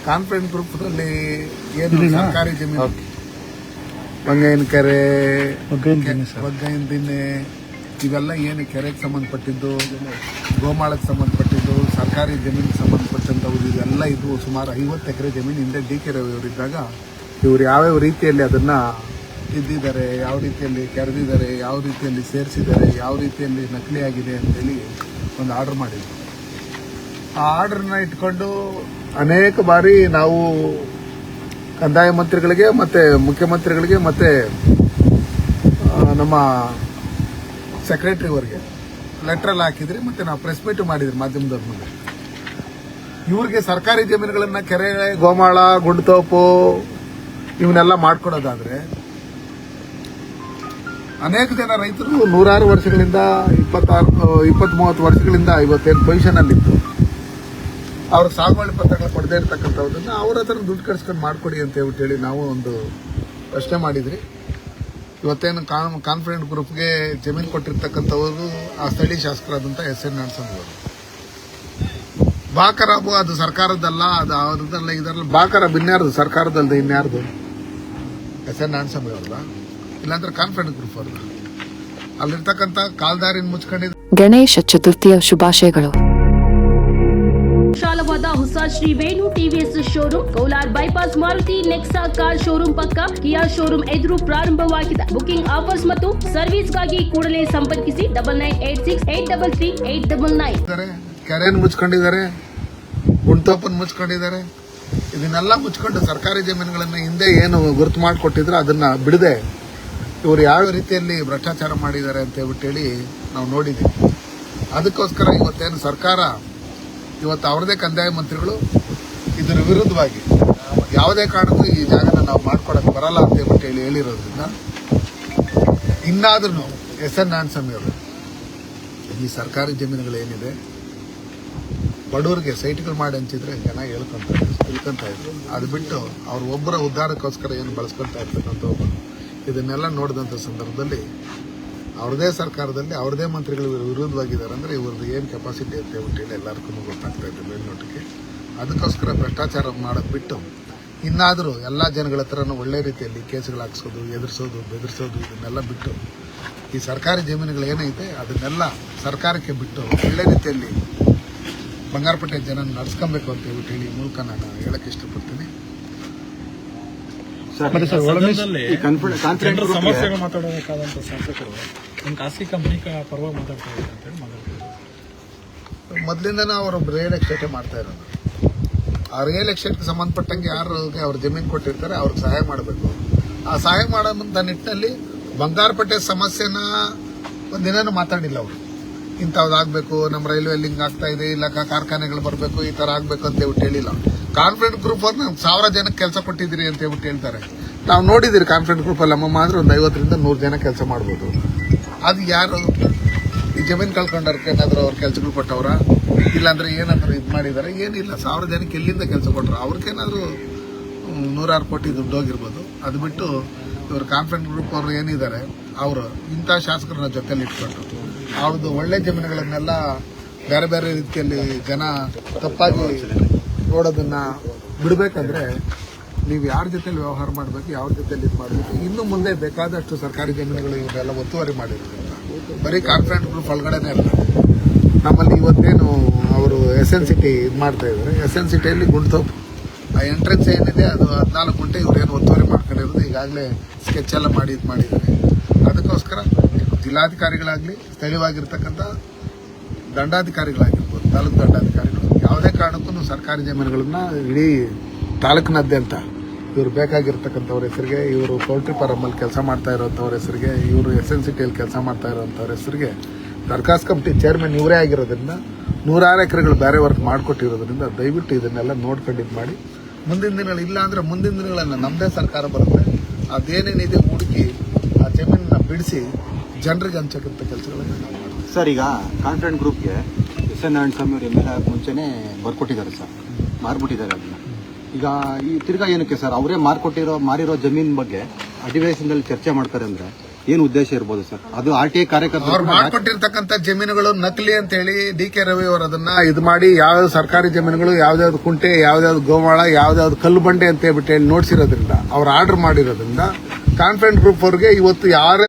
Confident ಗ್ರೂಪ್ನಲ್ಲಿ ಏನು ಸರ್ಕಾರಿ ಜಮೀನು ಬಂಗೈನ ಕೆರೆ ಒಗ್ಗೈನ ದಿನ್ನೆ ಇವೆಲ್ಲ ಏನು ಕೆರೆಗೆ ಸಂಬಂಧಪಟ್ಟಿದ್ದು, ಗೋಮಾಳಕ್ಕೆ ಸಂಬಂಧಪಟ್ಟಿದ್ದು, ಸರ್ಕಾರಿ ಜಮೀನಿಗೆ ಸಂಬಂಧಪಟ್ಟಂಥವು ಇವೆಲ್ಲ ಇದು ಸುಮಾರು 50 ಎಕರೆ ಜಮೀನು ಹಿಂದೆ ಡಿ ಕೆ ರವಿಯವರಿದ್ದಾಗ ಇವರು ಯಾವ್ಯಾವ ರೀತಿಯಲ್ಲಿ ಅದನ್ನು ಇದ್ದಿದ್ದಾರೆ, ಯಾವ ರೀತಿಯಲ್ಲಿ ಕೆರೆದಿದ್ದಾರೆ, ಯಾವ ರೀತಿಯಲ್ಲಿ ಸೇರಿಸಿದ್ದಾರೆ, ಯಾವ ರೀತಿಯಲ್ಲಿ ನಕಲಿ ಆಗಿದೆ ಅಂತೇಳಿ ಒಂದು ಆರ್ಡರ್ ಮಾಡಿದ್ರು. ಆ ಆರ್ಡರ್ನ ಇಟ್ಕೊಂಡು ಅನೇಕ ಬಾರಿ ನಾವು ಕಂದಾಯ ಮಂತ್ರಿಗಳಿಗೆ ಮತ್ತು ಮುಖ್ಯಮಂತ್ರಿಗಳಿಗೆ ಮತ್ತು ನಮ್ಮ ಸೆಕ್ರೆಟರಿವರೆಗೆ ಲೆಟ್ರಲ್ಲಿ ಹಾಕಿದ್ರಿ ಮತ್ತು ನಾವು ಪ್ರೆಸ್ ಮೀಟ್ ಮಾಡಿದ್ರಿ ಮಾಧ್ಯಮದವ್ರ ಮುಂದೆ. ಇವ್ರಿಗೆ ಸರ್ಕಾರಿ ಜಮೀನುಗಳನ್ನು ಕೆರೆ, ಗೋಮಾಳ, ಗುಂಡ್ತೋಪು ಇವನ್ನೆಲ್ಲ ಮಾಡ್ಕೊಡೋದಾದ್ರೆ ಅನೇಕ ಜನ ರೈತರು ನೂರಾರು ವರ್ಷಗಳಿಂದ 20-30 ವರ್ಷಗಳಿಂದ ಇವತ್ತೇನು ಪೊಸಿಷನಲ್ಲಿತ್ತು ಅವ್ರಿಗೆ ಸಾಗುವಳಿ ಪತ್ರಗಳು ಕೊಡದೇ ಇರ್ತಕ್ಕಂಥದ್ದನ್ನ ಅವ್ರ ಹತ್ರ ದುಡ್ಡು ಕಟ್ಸ್ಕೊಂಡು ಮಾಡ್ಕೊಡಿ ಅಂತ ಹೇಳಿ ನಾವು ಒಂದು ಪ್ರಶ್ನೆ ಮಾಡಿದ್ರಿ. ಇವತ್ತೇನು ಕಾನ್ಫಿಡೆಂಟ್ ಗ್ರೂಪ್ಗೆ ಜಮೀನು ಕೊಟ್ಟಿರ್ತಕ್ಕಂಥವರು ಆ ಸ್ಥಳೀಯ ಶಾಸಕರಾದಂಥ SN ನಾರಾಯಣಸ್ವಾಮಿ ಅವರು. ಬಾಕರಾಬು ಅದು ಸರ್ಕಾರದಲ್ಲ, ಅದು ಅವ್ರದ್ದಲ್ಲ, ಇದರಲ್ಲಿ ಬಾಕರಾಬ್ ಇನ್ಯಾರ್ದು ಸರ್ಕಾರದಲ್ದ ಇನ್ಯಾರ್ದು? SN ನಾರಾಯಣಸ್ವಾಮಿ ಅವ್ರಲ್ಲ, ಇಲ್ಲಾಂದ್ರೆ ಕಾನ್ಫಿಡೆಂಟ್ ಗ್ರೂಪ್ ಅವ್ರಲ್ಲ. ಅಲ್ಲಿರ್ತಕ್ಕಂಥ ಕಾಲ್ದಾರಿನ ಮುಚ್ಕೊಂಡಿದ್ದ. ಗಣೇಶ ಚತುರ್ಥಿಯ ಶುಭಾಶಯಗಳು. ವಿಶಾಲವಾದ ಹೊಸ Shri Venu TVS showroom Kolar bypass Maruti Nexa car showroom ಪಕ್ಕ ಕಿಯಾ ಶೋರೂಮ್ ಎದುರು ಪ್ರಾರಂಭವಾಗಿದೆ. ಬುಕಿಂಗ್ ಆಫರ್ಸ್ ಮತ್ತು ಸರ್ವಿಸ್ಗಾಗಿ ಕೂಡಲೇ ಸಂಪರ್ಕಿಸಿ 9986833899. ಕೆರೆಯನ್ನು ಮುಚ್ಕೊಂಡಿದ್ದಾರೆ, ಗುಂಡ್ತೋಪನ್ನು ಮುಚ್ಕೊಂಡಿದ್ದಾರೆ. ಇದನ್ನೆಲ್ಲ ಮುಚ್ಕೊಂಡು ಸರ್ಕಾರಿ ಜಮೀನುಗಳನ್ನ ಹಿಂದೆ ಏನು ಗುರುತು ಮಾಡಿಕೊಟ್ಟಿದ್ರು ಅದನ್ನ ಬಿಡದೆ ಇವರು ಯಾವ ರೀತಿಯಲ್ಲಿ ಭ್ರಷ್ಟಾಚಾರ ಮಾಡಿದ್ದಾರೆ ಅಂತ ಹೇಳಿ ನಾವು ನೋಡಿದ್ದೀವಿ. ಅದಕ್ಕೋಸ್ಕರ ಇವತ್ತೇನು ಸರ್ಕಾರ ಇವತ್ತು ಅವ್ರದೇ ಕಂದಾಯ ಮಂತ್ರಿಗಳು ಇದರ ವಿರುದ್ಧವಾಗಿ ಯಾವುದೇ ಕಾರಣಕ್ಕೂ ಈ ಜಾಗನ ನಾವು ಮಾಡ್ಕೊಡಕ್ಕೆ ಬರಲ್ಲ ಅಂತ ಹೇಳಿ ಹೇಳಿರೋದ್ರಿಂದ ಇನ್ನಾದ್ರೂ SN ನಾರಾಯಣಸ್ವಾಮಿ ಅವರು ಈ ಸರ್ಕಾರಿ ಜಮೀನುಗಳೇನಿದೆ ಬಡವರಿಗೆ ಸೈಟ್ಗಳು ಮಾಡಿ ಹಂಚಿದ್ರೆ ಜನ ತಿಳ್ಕೊಂತ ಇದ್ರು. ಅದು ಬಿಟ್ಟು ಅವ್ರ ಒಬ್ಬರ ಉದ್ಧಾರಕ್ಕೋಸ್ಕರ ಏನು ಬಳಸ್ಕೊಳ್ತಾ ಇರ್ತಕ್ಕಂಥ ಇದನ್ನೆಲ್ಲ ನೋಡಿದಂಥ ಸಂದರ್ಭದಲ್ಲಿ ಅವ್ರದೇ ಸರ್ಕಾರದಲ್ಲಿ ಅವ್ರದೇ ಮಂತ್ರಿಗಳು ವಿರುದ್ಧವಾಗಿದ್ದಾರೆ ಅಂದರೆ ಇವ್ರದ್ದು ಏನು ಕೆಪಾಸಿಟಿ ಅಂತ ಹೇಳಿ ಎಲ್ಲರಿಗೂ ಗೊತ್ತಾಗ್ತಾ ಇದೆ ಮೇಲ್ನೋಟಕ್ಕೆ. ಅದಕ್ಕೋಸ್ಕರ ಭ್ರಷ್ಟಾಚಾರ ಮಾಡೋದು ಬಿಟ್ಟು ಇನ್ನಾದರೂ ಎಲ್ಲ ಜನಗಳ ಹತ್ರನೂ ಒಳ್ಳೆ ರೀತಿಯಲ್ಲಿ ಕೇಸುಗಳು ಹಾಕ್ಸೋದು, ಎದುರಿಸೋದು, ಬೆದರಿಸೋದು ಇದನ್ನೆಲ್ಲ ಬಿಟ್ಟು ಈ ಸರ್ಕಾರಿ ಜಮೀನುಗಳು ಏನೈತೆ ಅದನ್ನೆಲ್ಲ ಸರ್ಕಾರಕ್ಕೆ ಬಿಟ್ಟು ಒಳ್ಳೆ ರೀತಿಯಲ್ಲಿ ಬಂಗಾರಪೇಟೆ ಜನ ನಡೆಸ್ಕೊಬೇಕು ಅಂತ ಹೇಳಿ ಈ ಮೂಲಕ ನಾನು ಹೇಳಕ್ಕೆ ಇಷ್ಟಪಡ್ತೀನಿ. ಸಮಸ್ಯೆಗಳು ಮಾತಾಡಬೇಕಾದಂತ ಶಾಸಕರು ಖಾಸಗಿ ಕಂಪನಿ ಪರವಾಗಿ ಮಾತಾಡ್ತಾ ಇದ್ದಾರೆ ಅಂತ ಹೇಳಿ ಮೊದಲಿಂದನೂ ಅವರು ರಿಯಲ್ ಎಸ್ಟೇಟೇ ಮಾಡ್ತಾ ಇರೋದು. ಆ ರಿಯಲ್ ಎಸ್ಟೇಟ್ಗೆ ಸಂಬಂಧಪಟ್ಟಂಗೆ ಯಾರು ಅವ್ರ ಜಮೀನು ಕೊಟ್ಟಿರ್ತಾರೆ ಅವ್ರಿಗೆ ಸಹಾಯ ಮಾಡಬೇಕು. ಆ ಸಹಾಯ ಮಾಡೋಂಥ ನಿಟ್ಟಿನಲ್ಲಿ ಬಂಗಾರಪೇಟೆ ಸಮಸ್ಯೆನ ಒಂದಿನೂ ಮಾತಾಡಿಲ್ಲ ಅವರು. ಇಂಥದ್ದಾಗಬೇಕು, ನಮ್ಮ ರೈಲ್ವೆ ಲಿಂಕ್ ಆಗ್ತಾ ಇದೆ, ಇಲ್ಲ ಕಾರ್ಖಾನೆಗಳು ಬರಬೇಕು, ಈ ಥರ ಆಗಬೇಕು ಅಂತ ಹೇಳಿಲ್ಲ. ಕಾನ್ಫಿಡೆಂಟ್ ಗ್ರೂಪ್ ಅವ್ರು 1000 ಜನಕ್ಕೆ ಕೆಲಸ ಕೊಟ್ಟಿದ್ದೀರಿ ಅಂತ ಹೇಳ್ತಾರೆ. ನಾವು ನೋಡಿದಿರಿ ಕಾನ್ಫಿಡೆಂಟ್ ಗ್ರೂಪ್ ಅಲ್ಲಿ ನಮ್ಮ ಆದ್ರೆ ಒಂದು 50ರಿಂದ 100 ಜನ ಕೆಲಸ ಮಾಡ್ಬೋದು. ಅದು ಯಾರು ಈ ಜಮೀನು ಕಳ್ಕೊಂಡವ್ರಿಗೆ ಏನಾದರೂ ಅವ್ರ ಕೆಲಸಗಳು ಕೊಟ್ಟವ್ರ, ಇಲ್ಲಾಂದ್ರೆ ಏನಾದರೂ ಇದು ಮಾಡಿದ್ದಾರೆ? ಏನಿಲ್ಲ. 1000 ಜನಕ್ಕೆ ಎಲ್ಲಿಂದ ಕೆಲಸ ಕೊಟ್ಟರು? ಅವ್ರಿಗೇನಾದರೂ 100 ಕೋಟಿ ದುಡ್ಡು ಹೋಗಿರ್ಬೋದು. ಅದು ಬಿಟ್ಟು ಇವರು ಕಾನ್ಫಿಡೆಂಟ್ ಗ್ರೂಪ್ ಅವರು ಏನಿದ್ದಾರೆ ಅವರು ಇಂಥ ಶಾಸಕರನ್ನ ಜೊತೆಲಿ ಇಟ್ಕೊಂಡು ಅವ್ರದ್ದು ಒಳ್ಳೆ ಜಮೀನುಗಳನ್ನೆಲ್ಲ ಬೇರೆ ಬೇರೆ ರೀತಿಯಲ್ಲಿ ಜನ ತಪ್ಪಾಗಿ ನೋಡೋದನ್ನ ಬಿಡಬೇಕಂದ್ರೆ ನೀವು ಯಾರ ಜೊತೆಲಿ ವ್ಯವಹಾರ ಮಾಡಬೇಕು, ಯಾವ ಜೊತೆಲಿ ಇದು ಮಾಡಬೇಕು. ಇನ್ನು ಮುಂದೆ ಬೇಕಾದಷ್ಟು ಸರ್ಕಾರಿ ಜಮೀನುಗಳು ಇವನ್ನೆಲ್ಲ ಒತ್ತುವರಿ ಮಾಡಿರೋದ್ರಿಂದ ಬರೀ ಕಾನ್ಫಿಡೆಂಟ್ ಗ್ರೂಪ್ ಒಳಗಡೆನೇ ಇರ್ತಾರೆ. ನಮ್ಮಲ್ಲಿ ಇವತ್ತೇನು ಅವರು SN ಸಿಟಿ ಇದು ಮಾಡ್ತಾ ಇದ್ದಾರೆ. SN ಸಿಟಿಯಲ್ಲಿ ಗುಂಡ್ತೋಪು ಆ ಎಂಟ್ರೆನ್ಸ್ ಏನಿದೆ ಅದು 14 ಗುಂಟೆ ಇವ್ರೇನು ಒತ್ತುವರಿ ಮಾಡ್ಕೊಂಡಿರೋದು ಈಗಾಗಲೇ ಸ್ಕೆಚ್ ಎಲ್ಲ ಮಾಡಿ ಇದು ಮಾಡಿದ್ದಾರೆ. ಅದಕ್ಕೋಸ್ಕರ ಜಿಲ್ಲಾಧಿಕಾರಿಗಳಾಗಲಿ, ಸ್ಥಳೀಯವಾಗಿರ್ತಕ್ಕಂಥ ದಂಡಾಧಿಕಾರಿಗಳಾಗಿರ್ಬೋದು, ತಾಲೂಕು ದಂಡಾಧಿಕಾರಿಗಳು ಯಾವುದೇ ಕಾರಣಕ್ಕೂ ಸರ್ಕಾರಿ ಜಮೀನುಗಳನ್ನ ಇಡೀ ತಾಲೂಕಿನಾದ್ಯಂತ ಇವರು ಬೇಕಾಗಿರ್ತಕ್ಕಂಥವ್ರ ಹೆಸರಿಗೆ, ಇವರು ಪೌಲ್ಟ್ರಿ ಫಾರಮಲ್ಲಿ ಕೆಲಸ ಮಾಡ್ತಾ ಇರೋಂಥವ್ರ ಹೆಸರಿಗೆ, ಇವರು SN ಸಿಟಿಯಲ್ಲಿ ಕೆಲಸ ಮಾಡ್ತಾ ಇರೋಂಥವ್ರ ಹೆಸರಿಗೆ ದರ್ಖಾಸ್ತ್ ಕಮಿಟಿ ಚೇರ್ಮನ್ ಇವರೇ ಆಗಿರೋದ್ರಿಂದ 100 ಎಕರೆಗಳು ಬೇರೆ ವರ್ಕ್ ಮಾಡಿಕೊಟ್ಟಿರೋದ್ರಿಂದ ದಯವಿಟ್ಟು ಇದನ್ನೆಲ್ಲ ನೋಡ್ಕೊಂಡು ಇದು ಮಾಡಿ ಮುಂದಿನ ದಿನಗಳು ಇಲ್ಲ ಅಂದರೆ ಮುಂದಿನ ದಿನಗಳನ್ನು ನಮ್ಮದೇ ಸರ್ಕಾರ ಬರುತ್ತೆ. ಅದೇನೇನಿದೆ ಹುಡುಕಿ ಆ ಜಮೀನನ್ನ ಬಿಡಿಸಿ ಜನರಿಗೆ ಹಂಚಕ್ಕಂಥ ಕೆಲಸಗಳನ್ನು ನಾವು ಮಾಡ್ತೀವಿ. ಸರ್, ಈಗ ಕಾನ್ಫಿಡೆಂಟ್ ಗ್ರೂಪ್ಗೆ SN ನಾರಾಯಣಸ್ವಾಮಿ ಅವರು MLA ಮುಂಚೆನೇ ಬರ್ಕೊಟ್ಟಿದ್ದಾರೆ ಸರ್, ಮಾರ್ಬಿಟ್ಟಿದ್ದಾರೆ ಅದನ್ನ. ಈಗ ಈ ತಿರ್ಗಾ ಏನಕ್ಕೆ ಸರ್ ಅವರೇ ಮಾರಿರೋ ಜಮೀನ್ ಬಗ್ಗೆ ಅಧಿವೇಶನದಲ್ಲಿ ಚರ್ಚೆ ಮಾಡ್ತಾರೆ ಅಂದರೆ ಏನು ಉದ್ದೇಶ ಇರ್ಬೋದು ಸರ್? ಅದು RTI ಅವ್ರು ಕಾರ್ಯಕರ್ತರು ಮಾಡ್ಕೊಟ್ಟಿರ್ತಕ್ಕಂಥ ಜಮೀನುಗಳು ನಕಲಿ ಅಂತ ಹೇಳಿ DK ರವಿ ಅವರು ಅದನ್ನ ಇದು ಮಾಡಿ ಯಾವ್ಯಾವ ಸರ್ಕಾರಿ ಜಮೀನುಗಳು ಯಾವ್ದಾವ್ದು ಕುಂಟೆ, ಯಾವ್ದಾವ್ದು ಗೋಮಾಳ, ಯಾವ್ದಾವ್ದು ಕಲ್ಲು ಬಂಡೆ ಅಂತ ಹೇಳ್ಬಿಟ್ಟು ಹೇಳಿ ನೋಡ್ಸಿರೋದ್ರಿಂದ ಅವ್ರು ಆರ್ಡರ್ ಮಾಡಿರೋದ್ರಿಂದ ಕಾನ್ಫಿಡೆಂಟ್ ಗ್ರೂಪ್ ಅವ್ರಿಗೆ ಇವತ್ತು ಯಾರೇ